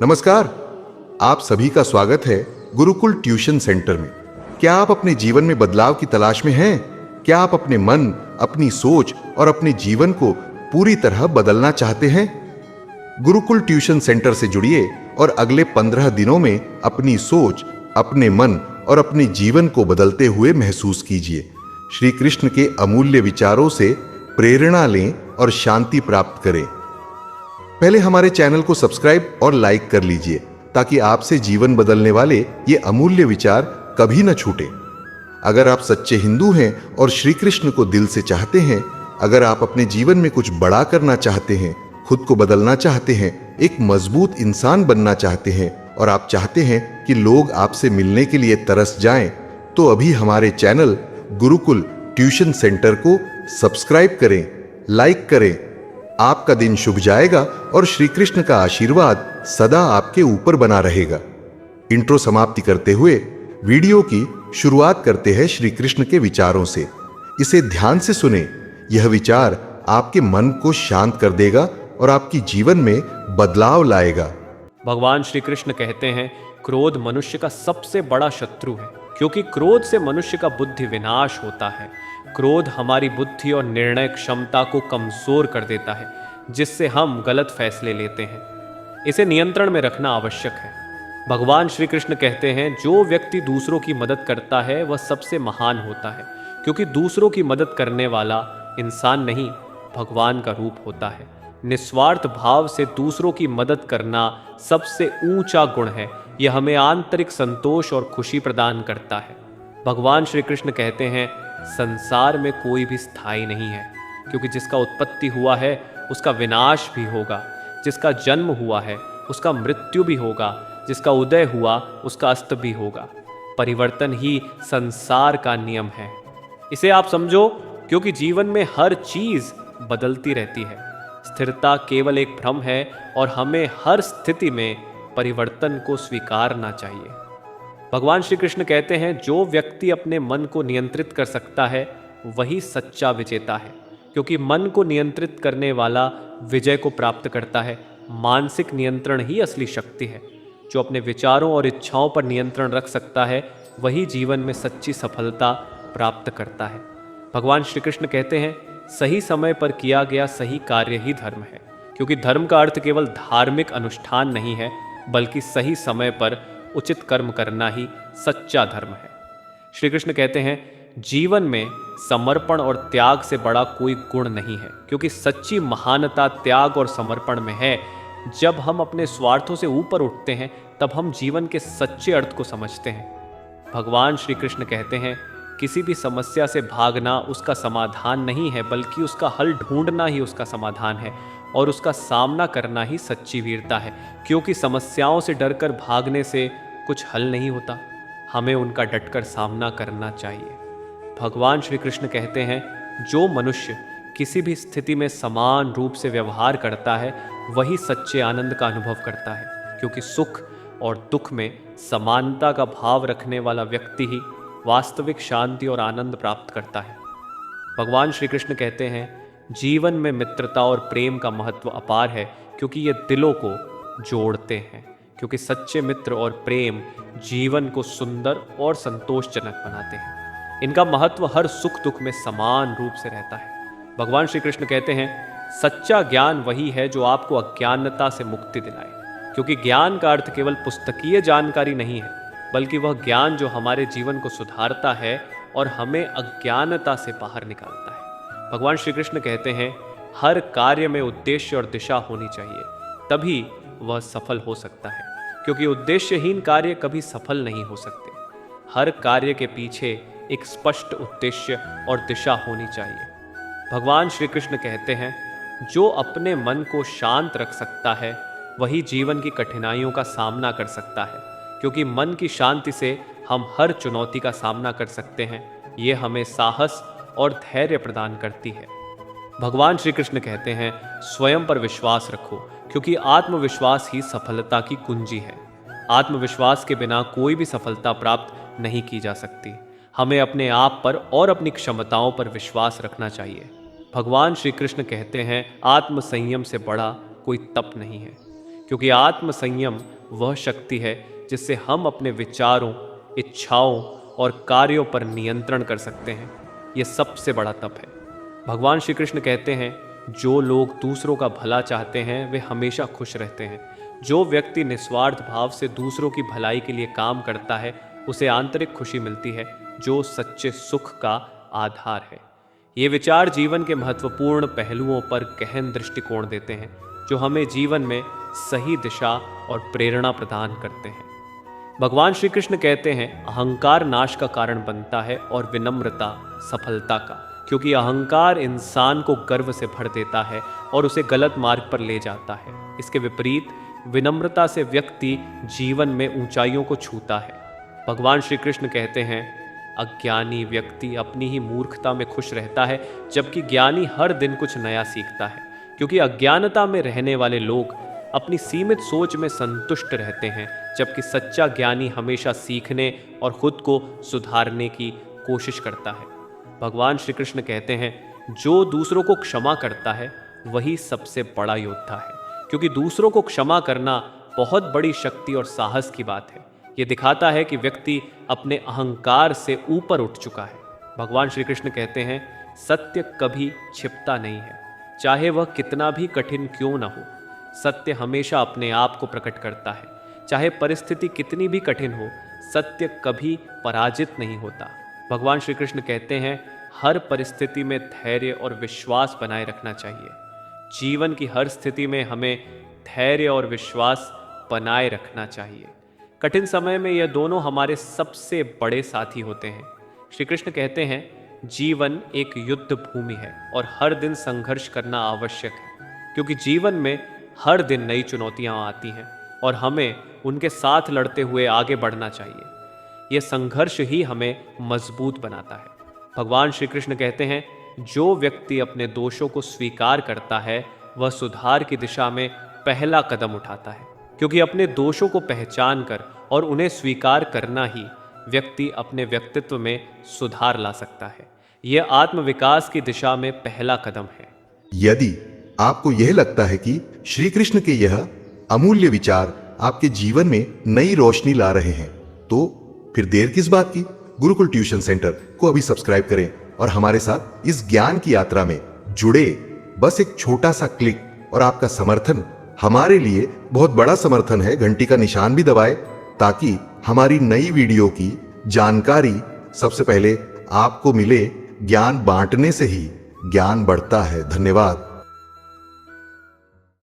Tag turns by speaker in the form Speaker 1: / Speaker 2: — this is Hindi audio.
Speaker 1: नमस्कार। आप सभी का स्वागत है गुरुकुल ट्यूशन सेंटर में। क्या आप अपने जीवन में बदलाव की तलाश में हैं? क्या आप अपने मन, अपनी सोच और अपने जीवन को पूरी तरह बदलना चाहते हैं? गुरुकुल ट्यूशन सेंटर से जुड़िए और अगले 15 दिनों में अपनी सोच, अपने मन और अपने जीवन को बदलते हुए महसूस कीजिए। श्री कृष्ण के अमूल्य विचारों से प्रेरणा लें और शांति प्राप्त करें। पहले हमारे चैनल को सब्सक्राइब और लाइक कर लीजिए ताकि आपसे जीवन बदलने वाले ये अमूल्य विचार कभी न छूटे। अगर आप सच्चे हिंदू हैं और श्री कृष्ण को दिल से चाहते हैं, अगर आप अपने जीवन में कुछ बड़ा करना चाहते हैं, खुद को बदलना चाहते हैं, एक मजबूत इंसान बनना चाहते हैं और आप चाहते हैं कि लोग आपसे मिलने के लिए तरस जाएं, तो अभी हमारे चैनल गुरुकुल ट्यूशन सेंटर को सब्सक्राइब करें, लाइक करें। आपका दिन शुभ जाएगा और श्री कृष्ण का आशीर्वाद सदा आपके ऊपर बना रहेगा। इंट्रो समाप्ति करते हुए वीडियो की शुरुआत करते हैं श्री कृष्ण के विचारों से। इसे ध्यान से सुने। यह विचार आपके मन को शांत कर देगा और आपकी जीवन में बदलाव लाएगा।
Speaker 2: भगवान श्री कृष्ण कहते हैं, क्रोध मनुष्य का सबसे बड़ा शत्रु है, क्योंकि क्रोध से मनुष्य का बुद्धि विनाश होता है। क्रोध हमारी बुद्धि और निर्णय क्षमता को कमजोर कर देता है, जिससे हम गलत फैसले लेते हैं। इसे नियंत्रण में रखना आवश्यक है। भगवान श्री कृष्ण कहते हैं, जो व्यक्ति दूसरों की मदद करता है वह सबसे महान होता है, क्योंकि दूसरों की मदद करने वाला इंसान नहीं, भगवान का रूप होता है। निस्वार्थ भाव से दूसरों की मदद करना सबसे ऊंचा गुण है। यह हमें आंतरिक संतोष और खुशी प्रदान करता है। भगवान श्री कृष्ण कहते हैं, संसार में कोई भी स्थायी नहीं है, क्योंकि जिसका उत्पत्ति हुआ है उसका विनाश भी होगा, जिसका जन्म हुआ है उसका मृत्यु भी होगा, जिसका उदय हुआ उसका अस्त भी होगा। परिवर्तन ही संसार का नियम है। इसे आप समझो, क्योंकि जीवन में हर चीज बदलती रहती है। स्थिरता केवल एक भ्रम है और हमें हर स्थिति में परिवर्तन को स्वीकारना चाहिए। भगवान श्री कृष्ण कहते हैं, जो व्यक्ति अपने मन को नियंत्रित कर सकता है वही सच्चा विजेता है, क्योंकि मन को नियंत्रित करने वाला विजय को प्राप्त करता है। मानसिक नियंत्रण ही असली शक्ति है। जो अपने विचारों और इच्छाओं पर नियंत्रण रख सकता है वही जीवन में सच्ची सफलता प्राप्त करता है। भगवान श्री कृष्ण कहते हैं, सही समय पर किया गया सही कार्य ही धर्म है, क्योंकि धर्म का अर्थ केवल धार्मिक अनुष्ठान नहीं है, बल्कि सही समय पर उचित कर्म करना ही सच्चा धर्म है। श्री कृष्ण कहते हैं, जीवन में समर्पण और त्याग से बड़ा कोई गुण नहीं है, क्योंकि सच्ची महानता त्याग और समर्पण में है। जब हम अपने स्वार्थों से ऊपर उठते हैं तब हम जीवन के सच्चे अर्थ को समझते हैं। भगवान श्री कृष्ण कहते हैं, किसी भी समस्या से भागना उसका समाधान नहीं है, बल्कि उसका हल ढूंढना ही उसका समाधान है और उसका सामना करना ही सच्ची वीरता है। क्योंकि समस्याओं से डरकर भागने से कुछ हल नहीं होता, हमें उनका डटकर सामना करना चाहिए। भगवान श्री कृष्ण कहते हैं, जो मनुष्य किसी भी स्थिति में समान रूप से व्यवहार करता है वही सच्चे आनंद का अनुभव करता है, क्योंकि सुख और दुख में समानता का भाव रखने वाला व्यक्ति ही वास्तविक शांति और आनंद प्राप्त करता है। भगवान श्री कृष्ण कहते हैं, जीवन में मित्रता और प्रेम का महत्व अपार है, क्योंकि ये दिलों को जोड़ते हैं। क्योंकि सच्चे मित्र और प्रेम जीवन को सुंदर और संतोषजनक बनाते हैं। इनका महत्व हर सुख दुख में समान रूप से रहता है। भगवान श्री कृष्ण कहते हैं, सच्चा ज्ञान वही है जो आपको अज्ञानता से मुक्ति दिलाए, क्योंकि ज्ञान का अर्थ केवल पुस्तकीय जानकारी नहीं है, बल्कि वह ज्ञान जो हमारे जीवन को सुधारता है और हमें अज्ञानता से बाहर निकालता है। भगवान श्री कृष्ण कहते हैं, हर कार्य में उद्देश्य और दिशा होनी चाहिए, तभी वह सफल हो सकता है, क्योंकि उद्देश्यहीन कार्य कभी सफल नहीं हो सकते। हर कार्य के पीछे एक स्पष्ट उद्देश्य और दिशा होनी चाहिए। भगवान श्री कृष्ण कहते हैं, जो अपने मन को शांत रख सकता है वही जीवन की कठिनाइयों का सामना कर सकता है, क्योंकि मन की शांति से हम हर चुनौती का सामना कर सकते हैं। ये हमें साहस और धैर्य प्रदान करती है। भगवान श्री कृष्ण कहते हैं, स्वयं पर विश्वास रखो, क्योंकि आत्मविश्वास ही सफलता की कुंजी है। आत्मविश्वास के बिना कोई भी सफलता प्राप्त नहीं की जा सकती। हमें अपने आप पर और अपनी क्षमताओं पर विश्वास रखना चाहिए। भगवान श्री कृष्ण कहते हैं, आत्म संयम से बड़ा कोई तप नहीं है, क्योंकि आत्म संयम वह शक्ति है जिससे हम अपने विचारों, इच्छाओं और कार्यों पर नियंत्रण कर सकते हैं। यह सबसे बड़ा तप है। भगवान श्री कृष्ण कहते हैं, जो लोग दूसरों का भला चाहते हैं वे हमेशा खुश रहते हैं। जो व्यक्ति निस्वार्थ भाव से दूसरों की भलाई के लिए काम करता है उसे आंतरिक खुशी मिलती है, जो सच्चे सुख का आधार है। ये विचार जीवन के महत्वपूर्ण पहलुओं पर गहन दृष्टिकोण देते हैं, जो हमें जीवन में सही दिशा और प्रेरणा प्रदान करते हैं। भगवान श्री कृष्ण कहते हैं, अहंकार नाश का कारण बनता है और विनम्रता सफलता का, क्योंकि अहंकार इंसान को गर्व से भर देता है और उसे गलत मार्ग पर ले जाता है। इसके विपरीत विनम्रता से व्यक्ति जीवन में ऊंचाइयों को छूता है। भगवान श्री कृष्ण कहते हैं, अज्ञानी व्यक्ति अपनी ही मूर्खता में खुश रहता है, जबकि ज्ञानी हर दिन कुछ नया सीखता है। क्योंकि अज्ञानता में रहने वाले लोग अपनी सीमित सोच में संतुष्ट रहते हैं, जबकि सच्चा ज्ञानी हमेशा सीखने और खुद को सुधारने की कोशिश करता है। भगवान श्री कृष्ण कहते हैं, जो दूसरों को क्षमा करता है वही सबसे बड़ा योद्धा है, क्योंकि दूसरों को क्षमा करना बहुत बड़ी शक्ति और साहस की बात है। ये दिखाता है कि व्यक्ति अपने अहंकार से ऊपर उठ चुका है। भगवान श्री कृष्ण कहते हैं, सत्य कभी छिपता नहीं है, चाहे वह कितना भी कठिन क्यों न हो। सत्य हमेशा अपने आप को प्रकट करता है, चाहे परिस्थिति कितनी भी कठिन हो। सत्य कभी पराजित नहीं होता। भगवान श्री कृष्ण कहते हैं, हर परिस्थिति में धैर्य और विश्वास बनाए रखना चाहिए। जीवन की हर स्थिति में हमें धैर्य और विश्वास बनाए रखना चाहिए। कठिन समय में यह दोनों हमारे सबसे बड़े साथी होते हैं। श्री कृष्ण कहते हैं, जीवन एक युद्ध भूमि है और हर दिन संघर्ष करना आवश्यक है, क्योंकि जीवन में हर दिन नई चुनौतियां आती हैं और हमें उनके साथ लड़ते हुए आगे बढ़ना चाहिए। यह संघर्ष ही हमें मजबूत बनाता है। भगवान श्री कृष्ण कहते हैं, जो व्यक्ति अपने दोषों को स्वीकार करता है वह सुधार की दिशा में पहला कदम उठाता है, क्योंकि अपने दोषों को पहचान कर और उन्हें स्वीकार करना ही व्यक्ति अपने व्यक्तित्व में सुधार ला सकता है। यह आत्मविकास की दिशा में पहला कदम है।
Speaker 1: यदि आपको यह लगता है कि श्री कृष्ण के यह अमूल्य विचार आपके जीवन में नई रोशनी ला रहे हैं, तो फिर देर किस बात की। गुरुकुल ट्यूशन सेंटर को अभी सब्सक्राइब करें और हमारे साथ इस ज्ञान की यात्रा में जुड़े। बस एक छोटा सा क्लिक और आपका समर्थन हमारे लिए बहुत बड़ा समर्थन है। घंटी का निशान भी दबाएं ताकि हमारी नई वीडियो की जानकारी सबसे पहले आपको मिले। ज्ञान बांटने से ही ज्ञान बढ़ता है। धन्यवाद।